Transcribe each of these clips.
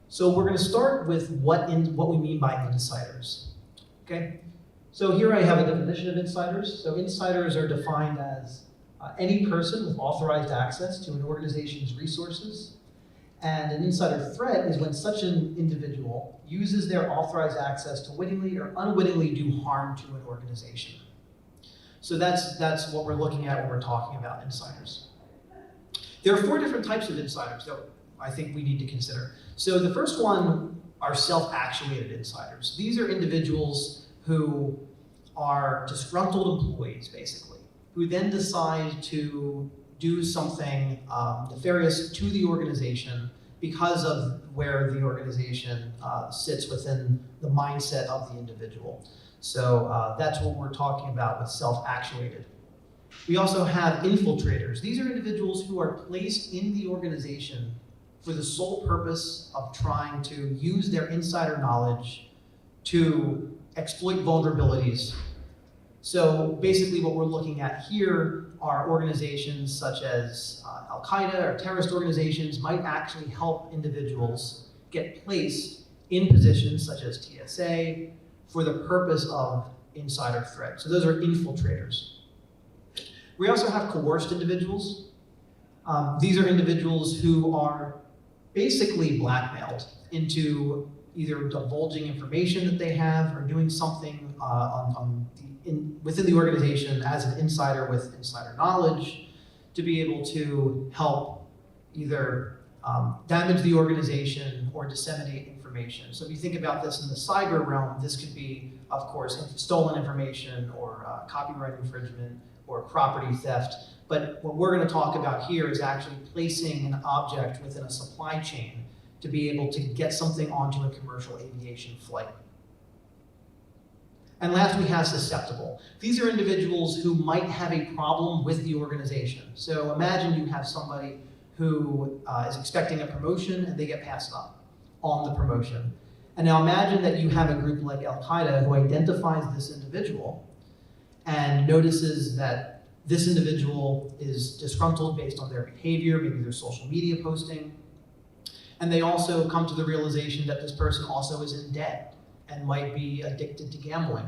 So we're going to start with what we mean by insiders. Okay? So here I have a definition of insiders. So insiders are defined as any person with authorized access to an organization's resources. And an insider threat is when such an individual uses their authorized access to wittingly or unwittingly do harm to an organization. So that's what we're looking at when we're talking about insiders. There are 4 different types of insiders that I think we need to consider. So the first one are self-actuated insiders. These are individuals who are disgruntled employees, basically, who then decide to do something nefarious to the organization because of where the organization sits within the mindset of the individual. So that's what we're talking about with self-actuated. We also have infiltrators. These are individuals who are placed in the organization for the sole purpose of trying to use their insider knowledge to exploit vulnerabilities. So basically what we're looking at here are organizations such as Al-Qaeda or terrorist organizations might actually help individuals get placed in positions such as TSA for the purpose of insider threat. So those are infiltrators. We also have coerced individuals. These are individuals who are basically blackmailed into either divulging information that they have or doing something within the organization as an insider with insider knowledge to be able to help either damage the organization or disseminate information. So if you think about this in the cyber realm, this could be, of course, stolen information or copyright infringement or property theft. But what we're going to talk about here is actually placing an object within a supply chain to be able to get something onto a commercial aviation flight. And last, we have susceptible. These are individuals who might have a problem with the organization. So imagine you have somebody who is expecting a promotion and they get passed up on the promotion. And now imagine that you have a group like Al-Qaeda who identifies this individual and notices that this individual is disgruntled based on their behavior, maybe their social media posting. And they also come to the realization that this person also is in debt and might be addicted to gambling.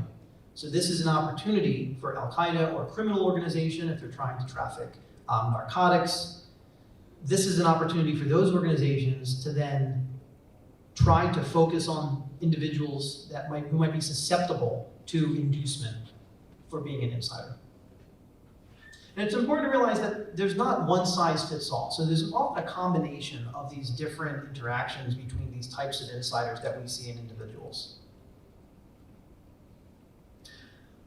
So this is an opportunity for Al-Qaeda or a criminal organization if they're trying to traffic narcotics. This is an opportunity for those organizations to then try to focus on individuals who might be susceptible to inducement for being an insider. And it's important to realize that there's not one size fits all. So there's often a combination of these different interactions between these types of insiders that we see in individuals.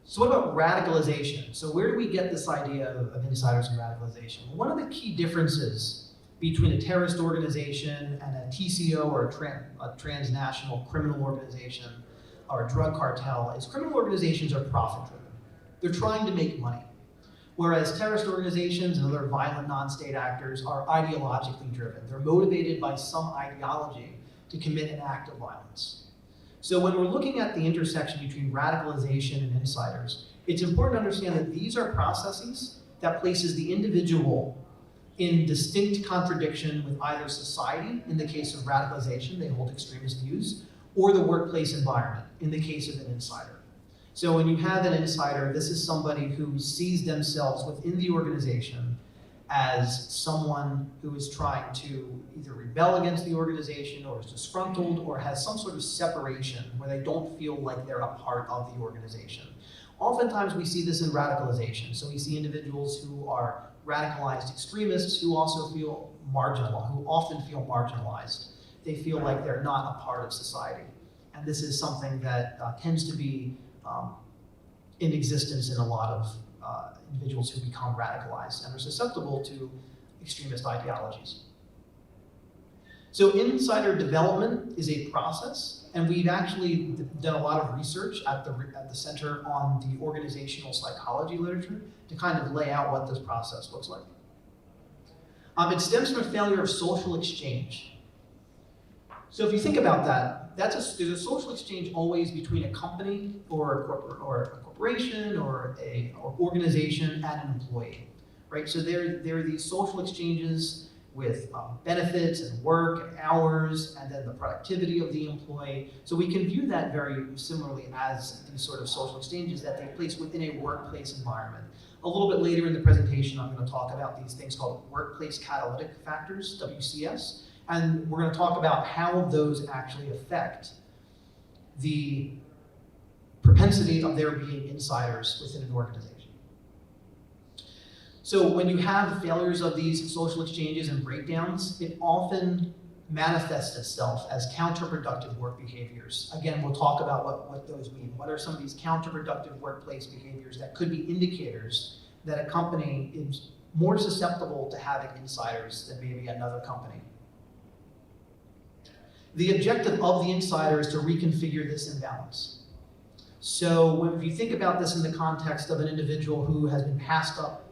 So what about radicalization? So where do we get this idea of insiders and radicalization? Well, one of the key differences between a terrorist organization and a TCO or a transnational criminal organization or a drug cartel is criminal organizations are profit-driven. They're trying to make money. Whereas terrorist organizations and other violent non-state actors are ideologically driven. They're motivated by some ideology to commit an act of violence. So when we're looking at the intersection between radicalization and insiders, it's important to understand that these are processes that places the individual in distinct contradiction with either society, in the case of radicalization, they hold extremist views, or the workplace environment, in the case of an insider. So when you have an insider, this is somebody who sees themselves within the organization as someone who is trying to either rebel against the organization or is disgruntled or has some sort of separation where they don't feel like they're a part of the organization. Oftentimes we see this in radicalization. So we see individuals who are radicalized extremists who also feel marginal, who often feel marginalized. They feel like they're not a part of society. And this is something that tends to be in existence in a lot of individuals who become radicalized and are susceptible to extremist ideologies. So insider development is a process, and we've actually done a lot of research at the Center on the organizational psychology literature to kind of lay out what this process looks like. It stems from a failure of social exchange. So if you think about that, there's a social exchange always between a company or a corporation or an organization and an employee, right? So there are these social exchanges with benefits and work and hours, and then the productivity of the employee. So we can view that very similarly as these sort of social exchanges that take place within a workplace environment. A little bit later in the presentation, I'm going to talk about these things called workplace catalytic factors, WCS, and we're going to talk about how those actually affect the propensity of there being insiders within an organization. So when you have failures of these social exchanges and breakdowns, it often manifests itself as counterproductive work behaviors. Again, we'll talk about what those mean. What are some of these counterproductive workplace behaviors that could be indicators that a company is more susceptible to having insiders than maybe another company? The objective of the insider is to reconfigure this imbalance. So if you think about this in the context of an individual who has been passed up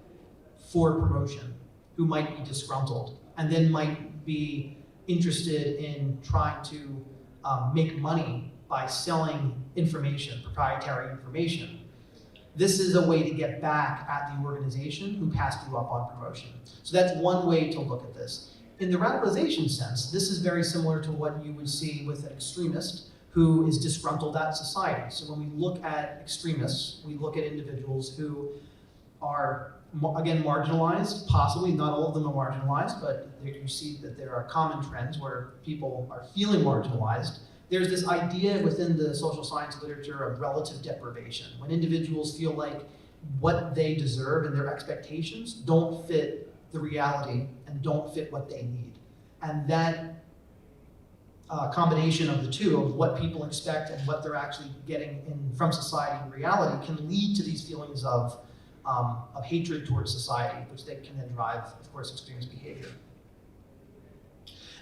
for promotion, who might be disgruntled, and then might be interested in trying to make money by selling information, proprietary information. This is a way to get back at the organization who passed you up on promotion. So that's one way to look at this. In the radicalization sense, this is very similar to what you would see with an extremist who is disgruntled at society. So when we look at extremists, we look at individuals who are, again, marginalized, possibly, not all of them are marginalized, but you see that there are common trends where people are feeling marginalized. There's this idea within the social science literature of relative deprivation, when individuals feel like what they deserve and their expectations don't fit the reality and don't fit what they need. And that combination of the two, of what people expect and what they're actually getting from society in reality, can lead to these feelings of hatred towards society, which they can then drive, of course, extremist behavior.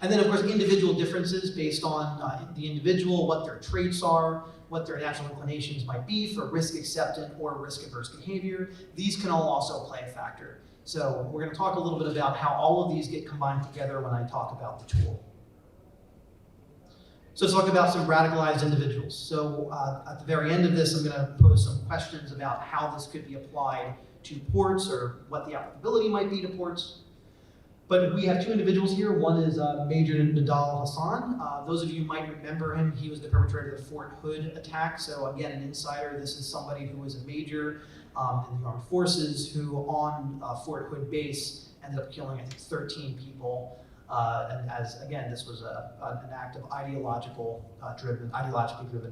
And then, of course, individual differences based on the individual, what their traits are, what their natural inclinations might be for risk-acceptant or risk-averse behavior. These can all also play a factor. So we're going to talk a little bit about how all of these get combined together when I talk about the tool. So let's talk about some radicalized individuals. So at the very end of this, I'm going to pose some questions about how this could be applied to ports or what the applicability might be to ports. But we have two individuals here. One is Major Nadal Hassan. Those of you might remember him. He was the perpetrator of the Fort Hood attack. So again, an insider. This is somebody who was a major in the armed forces who on Fort Hood base ended up killing, I think, 13 people. And as, again, this was an act of ideologically driven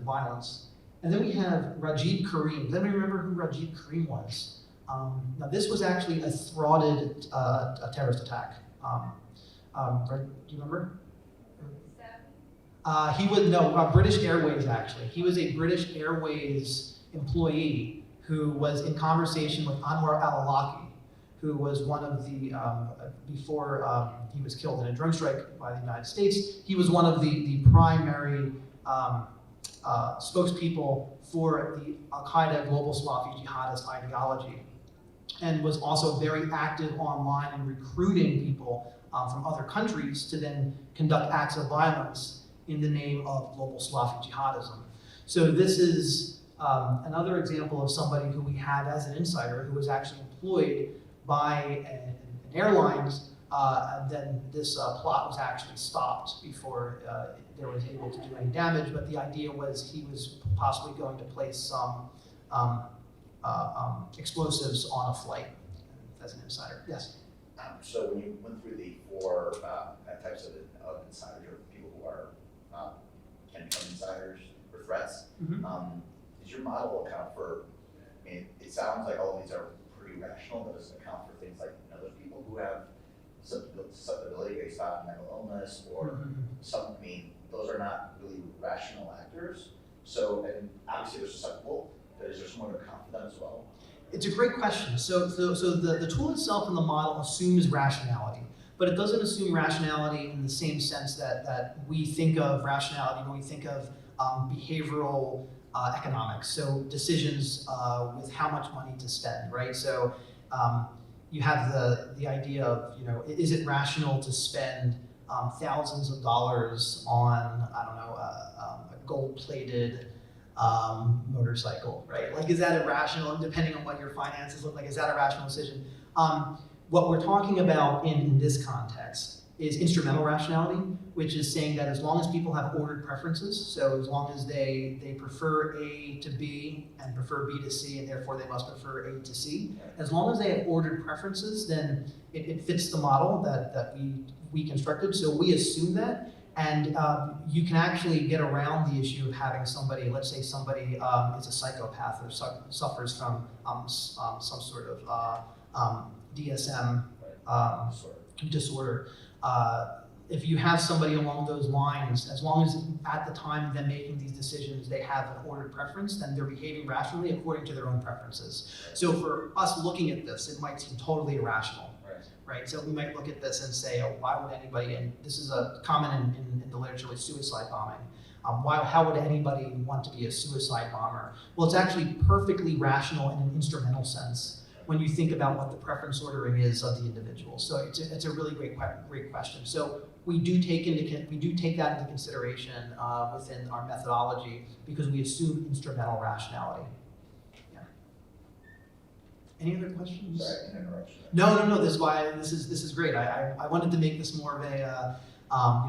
violence. And then we have Rajib Karim. Does anybody remember who Rajib Karim was? Now this was actually a thwarted terrorist attack. Do you remember? He was, British Airways actually. He was a British Airways employee who was in conversation with Anwar al-Awlaki, who was one of the, before he was killed in a drone strike by the United States, he was one of the primary spokespeople for the Al-Qaeda global Salafi jihadist ideology, and was also very active online in recruiting people from other countries to then conduct acts of violence in the name of global Salafi jihadism. So this is another example of somebody who we had as an insider who was actually employed by an airlines, and then this plot was actually stopped before there was able to do any damage, but the idea was he was possibly going to place some explosives on a flight as an insider. Yes? So when you went through the four types of insiders, or people who are can become insiders or threats, does your model account for, I mean, it sounds like all of these are pretty rational, but does it account for things like those people who have susceptibility based on mental illness or some, I mean, those are not really rational actors. So, and obviously they're susceptible, but is there someone to account for them as well? It's a great question. So the tool itself in the model assumes rationality, but it doesn't assume rationality in the same sense that we think of rationality when we think of behavioral economics. So decisions with how much money to spend, right? So you have the idea of, you know, is it rational to spend thousands of dollars on, I don't know, a gold-plated motorcycle, right? Like, is that irrational? Depending on what your finances look like, is that a rational decision? What we're talking about in this context is instrumental rationality, which is saying that as long as people have ordered preferences, so as long as they prefer A to B and prefer B to C, and therefore they must prefer A to C, as long as they have ordered preferences, then it fits the model that we constructed. So we assume that, and you can actually get around the issue of having somebody, let's say somebody is a psychopath or suffers from some sort of DSM disorder. If you have somebody along those lines, as long as at the time of them making these decisions, they have an ordered preference, then they're behaving rationally according to their own preferences. So for us looking at this, it might seem totally irrational, right? So we might look at this and say, oh, why would anybody, and this is a common in the literature with suicide bombing, how would anybody want to be a suicide bomber? Well, it's actually perfectly rational in an instrumental sense when you think about what the preference ordering is of the individual. So it's a really great question. So we do take that into consideration within our methodology because we assume instrumental rationality. Yeah. Any other questions? Sorry, an interruption. No. This is great. I wanted to make this more of a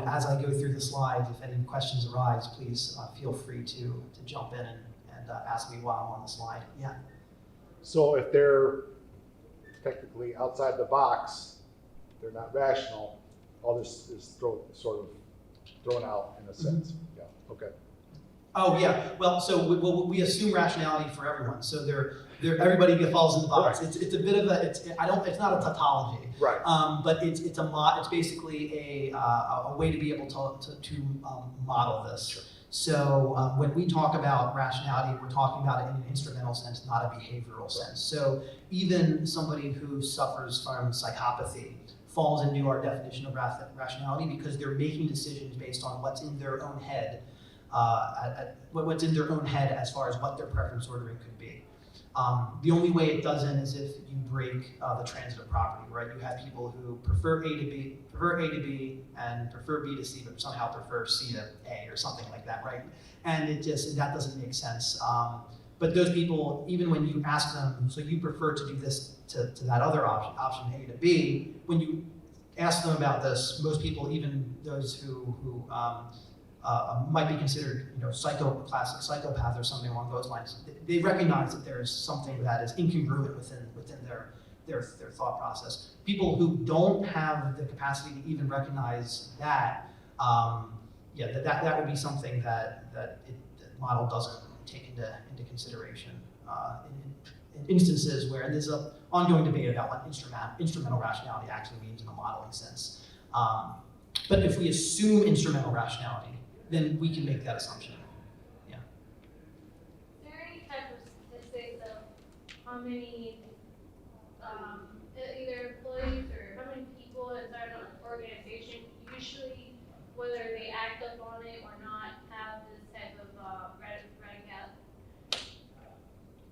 as I go through the slides. If any questions arise, please feel free to jump in and ask me while I'm on the slide. Yeah. So if they're technically outside the box, they're not rational, all this is sort of thrown out in a sense. Yeah, okay. Oh yeah, well, so we assume rationality for everyone. So everybody falls in the box. Right. It's a bit of a, it's not a tautology. Right. But it's basically a way to be able to model this. Sure. So when we talk about rationality, we're talking about it in an instrumental sense, not a behavioral sense. So even somebody who suffers from psychopathy falls into our definition of rationality because they're making decisions based on what's in their own head, what's in their own head as far as what their preference ordering could be. The only way it doesn't is if you break the transitive property, right? You have people who prefer A to B, and prefer B to C, but somehow prefer C to A or something like that, right? And that doesn't make sense. But those people, even when you ask them, so you prefer to do this to that other option A to B, when you ask them about this, most people, even those who might be considered, classic psychopath or something along those lines, they recognize that there's something that is incongruent within their thought process. People who don't have the capacity to even recognize that, that would be something that the model doesn't take into consideration in instances where there's an ongoing debate about what instrumental rationality actually means in a modeling sense. But if we assume instrumental rationality, then we can make that assumption. Yeah. Is there any type of statistics of how many either employees or how many people inside an organization usually, whether they act up on it or not, have this type of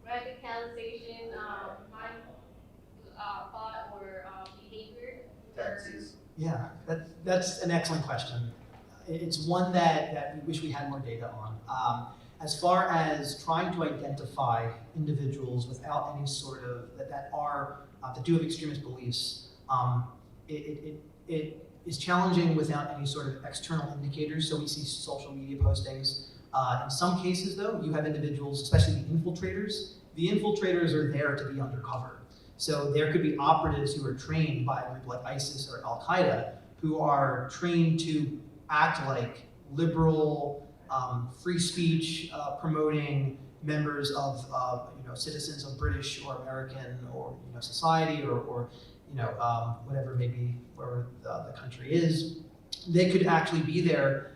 radicalization, thought or behavior? Tendencies. Yeah, that's an excellent question. It's one that we wish we had more data on. As far as trying to identify individuals without any sort of, that do have extremist beliefs, it is challenging without any sort of external indicators. So we see social media postings. In some cases though, you have individuals, especially the infiltrators. The infiltrators are there to be undercover. So there could be operatives who are trained by a group like ISIS or Al-Qaeda who are trained to act like liberal, free speech promoting members of citizens of British or American or society or whatever maybe where the country is. They could actually be there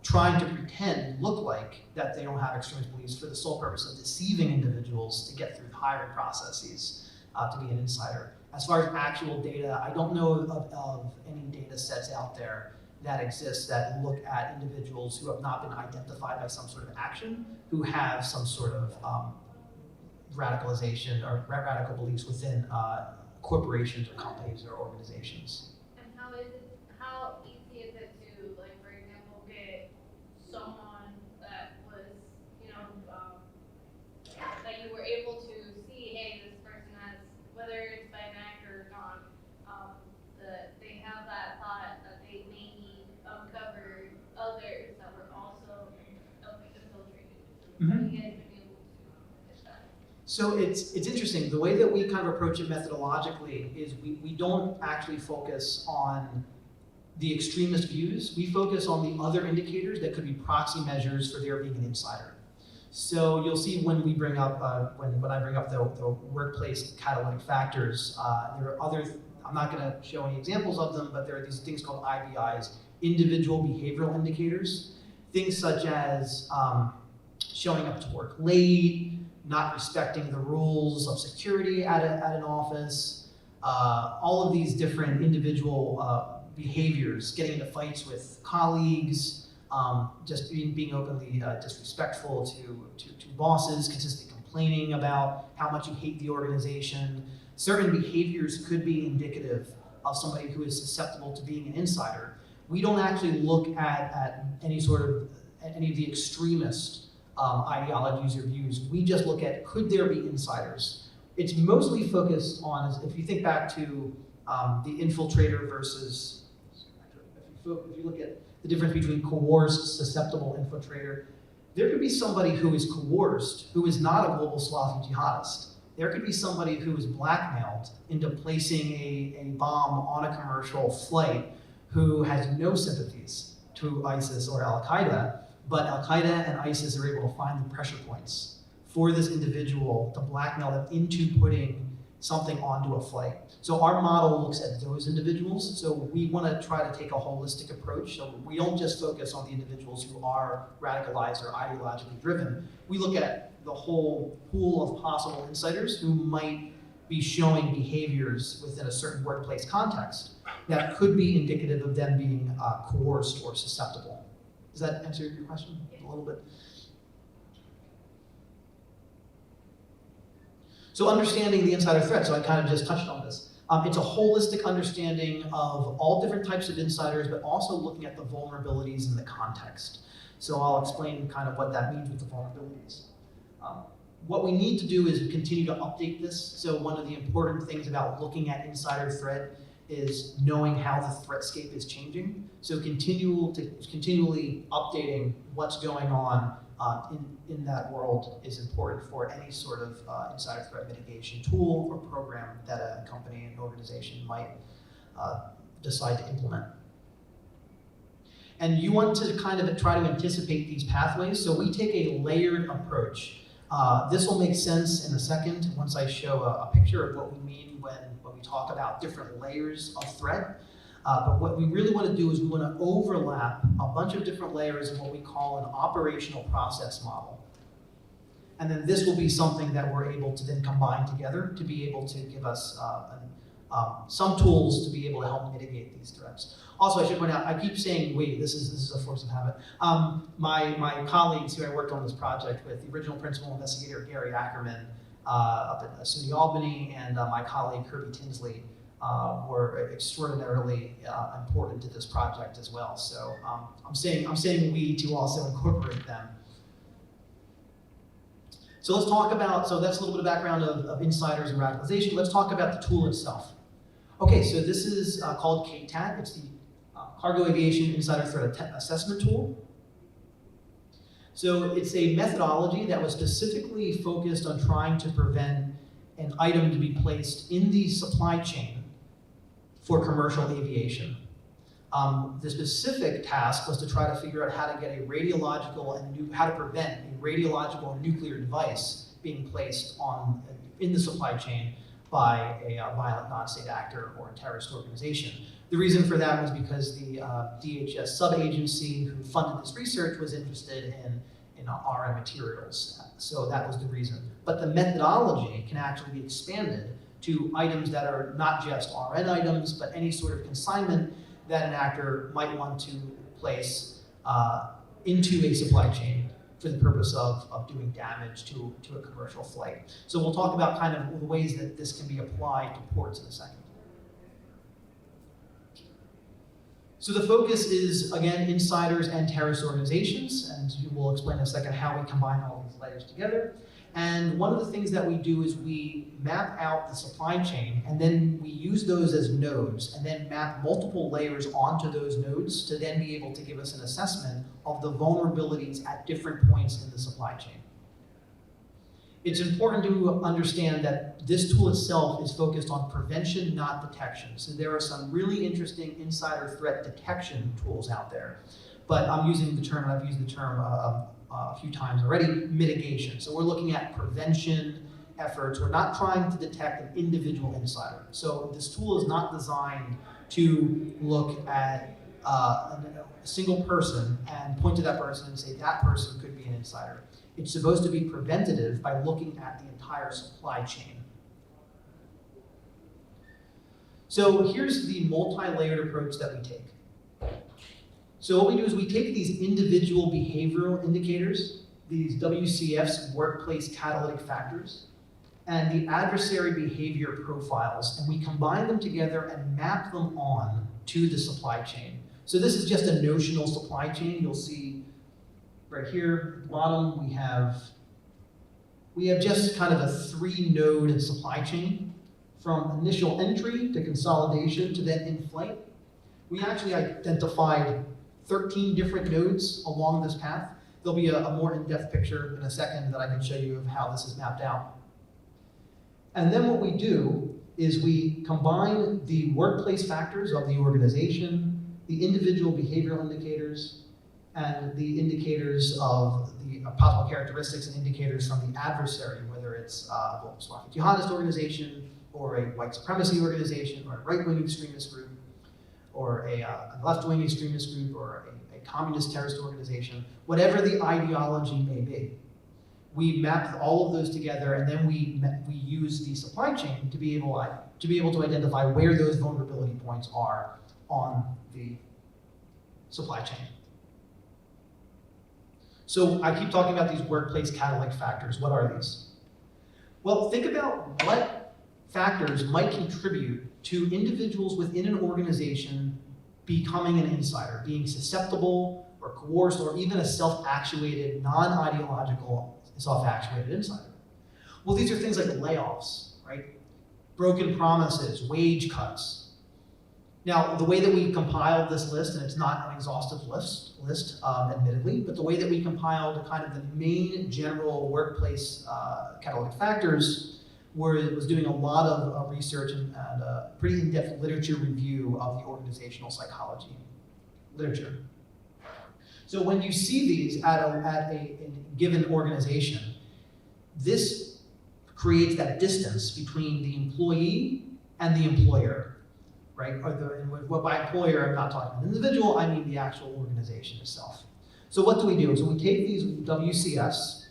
trying to pretend, look like that they don't have extremist beliefs for the sole purpose of deceiving individuals to get through the hiring processes to be an insider. As far as actual data, I don't know of any data sets out there that exist that look at individuals who have not been identified by some sort of action, who have some sort of radicalization or radical beliefs within corporations or companies or organizations. And how easy is it to, like, for example, get someone that was, that you were able to see, hey, this person has, whether it's by an actor or not, they have that thought So it's interesting. The way that we kind of approach it methodologically is we don't actually focus on the extremist views. We focus on the other indicators that could be proxy measures for there being an insider. So you'll see when we bring up, when I bring up the workplace catalytic factors, there are other, I'm not gonna show any examples of them, but there are these things called IBIs, individual behavioral indicators. Things such as showing up to work late, not respecting the rules of security at an office, all of these different individual behaviors, getting into fights with colleagues, just being openly disrespectful to bosses, consistently complaining about how much you hate the organization. Certain behaviors could be indicative of somebody who is susceptible to being an insider. We don't actually look at any of the extremist ideologies or views. We just look at, could there be insiders? It's mostly focused on, if you think back to the infiltrator versus, if you look at the difference between coerced, susceptible, infiltrator, there could be somebody who is coerced, who is not a global Salafi jihadist. There could be somebody who is blackmailed into placing a bomb on a commercial flight who has no sympathies to ISIS or Al-Qaeda, but Al-Qaeda and ISIS are able to find the pressure points for this individual to blackmail them into putting something onto a flight. So our model looks at those individuals. So we want to try to take a holistic approach. So we don't just focus on the individuals who are radicalized or ideologically driven. We look at the whole pool of possible insiders who might be showing behaviors within a certain workplace context that could be indicative of them being coerced or susceptible. Does that answer your question a little bit? So understanding the insider threat, so I kind of just touched on this. It's a holistic understanding of all different types of insiders, but also looking at the vulnerabilities in the context. So I'll explain kind of what that means with the vulnerabilities. What we need to do is continue to update this. So one of the important things about looking at insider threat is knowing how the threatscape is changing. So continually updating what's going on in that world is important for any sort of insider threat mitigation tool or program that a company and organization might decide to implement. And you want to kind of try to anticipate these pathways. So we take a layered approach. This will make sense in a second once I show a picture of what we mean when we talk about different layers of threat. But what we really want to do is we want to overlap a bunch of different layers in what we call an operational process model. And then this will be something that we're able to then combine together to be able to give us some tools to be able to help mitigate these threats. Also, I should point out, I keep saying we, this is a force of habit. My colleagues who I worked on this project with, the original principal investigator, Gary Ackerman, up at SUNY Albany, and my colleague, Kirby Tinsley, were extraordinarily important to this project as well. So I'm saying we to also incorporate them. So let's talk about, so that's a little bit of background of insiders and radicalization. Let's talk about the tool itself. Okay, so this is called KTAT. It's the Cargo Aviation Insider Threat Assessment Tool. So it's a methodology that was specifically focused on trying to prevent an item to be placed in the supply chain for commercial aviation. The specific task was to try to figure out how to get a radiological and how to prevent a radiological and nuclear device being placed in the supply chain by a violent non-state actor or a terrorist organization. The reason for that was because the DHS sub-agency who funded this research was interested in RM materials. So that was the reason. But the methodology can actually be expanded to items that are not just RN items, but any sort of consignment that an actor might want to place into a supply chain for the purpose of doing damage to a commercial flight. So we'll talk about kind of the ways that this can be applied to ports in a second. So the focus is, again, insiders and terrorist organizations, and we'll explain in a second how we combine all these layers together. And one of the things that we do is we map out the supply chain, and then we use those as nodes, and then map multiple layers onto those nodes to then be able to give us an assessment of the vulnerabilities at different points in the supply chain. it's important to understand that this tool itself is focused on prevention, not detection. So there are some really interesting insider threat detection tools out there. But I'm using the term, and I've used the term a few times already, mitigation. So we're looking at prevention efforts. We're not trying to detect an individual insider. So this tool is not designed to look at a single person and point to that person and say that person could be an insider. It's supposed to be preventative by looking at the entire supply chain. So here's the multi-layered approach that we take. So what we do is we take these individual behavioral indicators, these WCFs, workplace catalytic factors, and the adversary behavior profiles, and we combine them together and map them on to the supply chain. So this is just a notional supply chain. You'll see right here at the bottom, we have just kind of a 3-node supply chain, from initial entry to consolidation to then in flight. We actually identified 13 different nodes along this path. There'll be a more in-depth picture in a second that I can show you of how this is mapped out. And then what we do is we combine the workplace factors of the organization, the individual behavioral indicators, and the indicators of the possible characteristics and indicators from the adversary, whether it's a global Islamic jihadist organization, or a white supremacy organization, or a right-wing extremist group, or a left-wing extremist group, or a communist terrorist organization, whatever the ideology may be. We map all of those together, and then we use the supply chain to be able to identify where those vulnerability points are on the supply chain. So I keep talking about these workplace catalytic factors. What are these? Well, think about what factors might contribute to individuals within an organization becoming an insider, being susceptible or coerced, or even a self-actuated, non-ideological, self-actuated insider. Well, these are things like layoffs, right? Broken promises, wage cuts. Now, the way that we compiled this list, and it's not an exhaustive list, admittedly, but the way that we compiled kind of the main general workplace catalytic factors was doing a lot of research and a pretty in-depth literature review of the organizational psychology literature. So when you see these at a given organization, this creates that distance between the employee and the employer, right? Or by employer, I'm not talking about an individual, I mean the actual organization itself. So what do we do? So we take these WCFs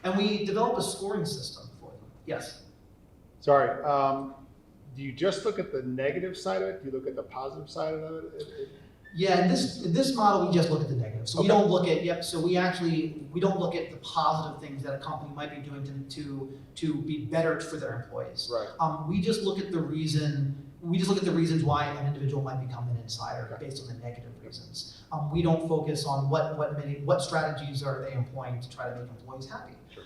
and we develop a scoring system for them. Yes? Sorry, do you just look at the negative side of it? Do you look at the positive side of it? Yeah, in this model, we just look at the negative. So we don't look at, we don't look at the positive things that a company might be doing to be better for their employees. Right. We just look at the reasons why an individual might become an insider based on the negative reasons. We don't focus on what strategies are they employing to try to make employees happy. Sure.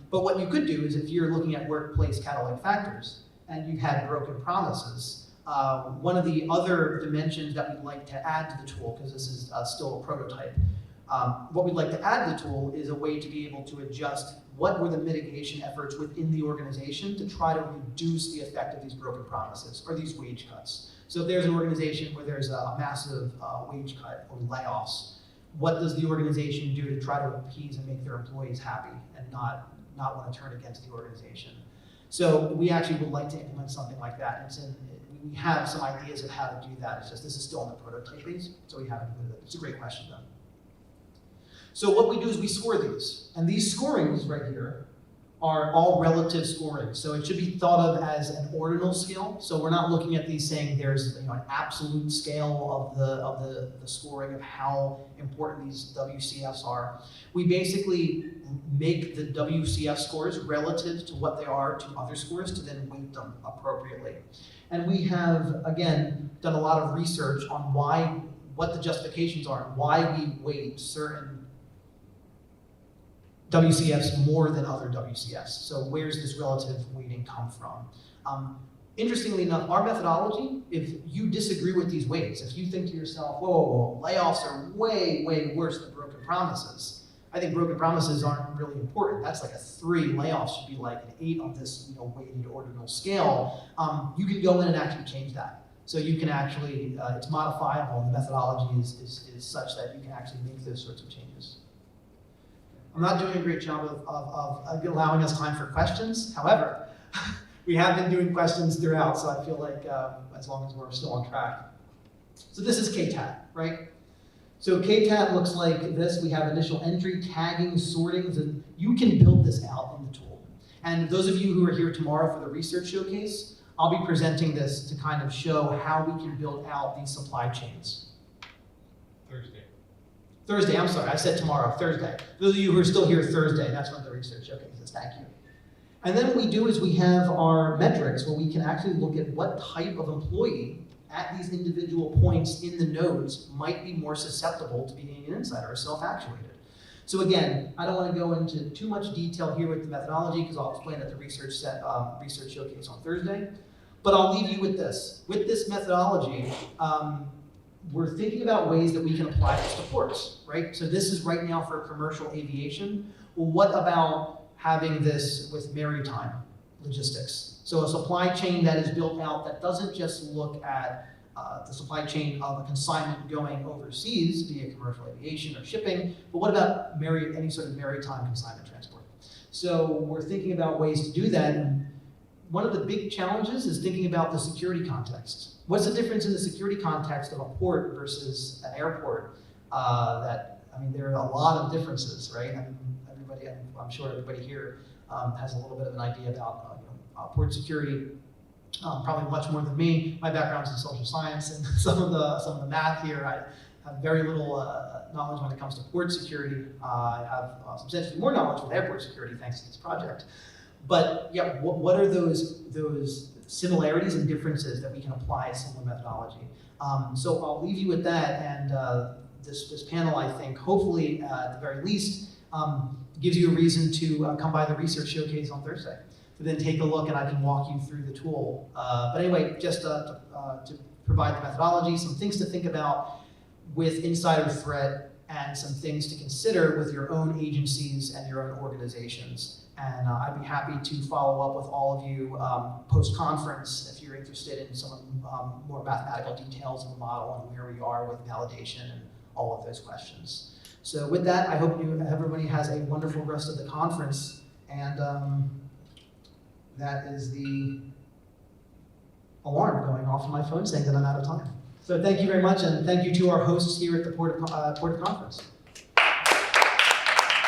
But what you could do is if you're looking at workplace catalytic factors and you've had broken promises, one of the other dimensions that we'd like to add to the tool, because this is still a prototype, what we'd like to add to the tool is a way to be able to adjust what were the mitigation efforts within the organization to try to reduce the effect of these broken promises or these wage cuts. So if there's an organization where there's a massive wage cut or layoffs, what does the organization do to try to appease and make their employees happy and not want to turn against the organization? So we actually would like to implement something like that. We have some ideas of how to do that. It's just this is still in the prototype phase, so we haven't included it. It's a great question though. So what we do is we score these, and these scorings right here are all relative scoring. So it should be thought of as an ordinal scale. So we're not looking at these saying there's an absolute scale of the scoring of how important these WCFs are. We basically make the WCF scores relative to what they are to other scores to then weight them appropriately. And we have, again, done a lot of research on what the justifications are and why we weight certain WCFs more than other WCFs. So where's this relative weighting come from? Interestingly enough, our methodology, if you disagree with these weights, if you think to yourself, whoa, layoffs are way, way worse than broken promises, I think broken promises aren't really important. That's like a 3, layoffs should be like an 8 on this, weighted ordinal scale. You can go in and actually change that. So you can actually, it's modifiable, and the methodology is such that you can actually make those sorts of changes. I'm not doing a great job of allowing us time for questions. However, we have been doing questions throughout, so I feel like as long as we're still on track. So this is KTAT, right? So KTAT looks like this. We have initial entry, tagging, sortings, and you can build this out in the tool. And those of you who are here tomorrow for the research showcase, I'll be presenting this to kind of show how we can build out these supply chains. Thursday, I'm sorry, I said tomorrow, Thursday. Those of you who are still here Thursday, that's when the research showcase is, thank you. And then what we do is we have our metrics where we can actually look at what type of employee at these individual points in the nodes might be more susceptible to being an insider or self-actuated. So again, I don't want to go into too much detail here with the methodology because I'll explain at the research showcase on Thursday. But I'll leave you with this. With this methodology, we're thinking about ways that we can apply this to ports, right? So this is right now for commercial aviation. Well, what about having this with maritime logistics? So a supply chain that is built out that doesn't just look at the supply chain of a consignment going overseas via commercial aviation or shipping, but what about any sort of maritime consignment transport? So we're thinking about ways to do that, and one of the big challenges is thinking about the security context. What's the difference in the security context of a port versus an airport? There are a lot of differences, right? I'm sure everybody here has a little bit of an idea about port security. Probably much more than me. My background's in social science, and some of the math here, I have very little knowledge when it comes to port security. I have substantially more knowledge with airport security thanks to this project. But yeah, what are those similarities and differences that we can apply a similar methodology? So I'll leave you with that, and this panel, I think, hopefully at the very least, gives you a reason to come by the research showcase on Thursday. To then take a look, and I can walk you through the tool. But anyway, just to provide the methodology, some things to think about with insider threat, and some things to consider with your own agencies and your own organizations. And I'd be happy to follow up with all of you post-conference if you're interested in some more mathematical details of the model and where we are with validation and all of those questions. So with that, I hope everybody has a wonderful rest of the conference. And that is the alarm going off on my phone saying that I'm out of time. So thank you very much, and thank you to our hosts here at the Port of Conference.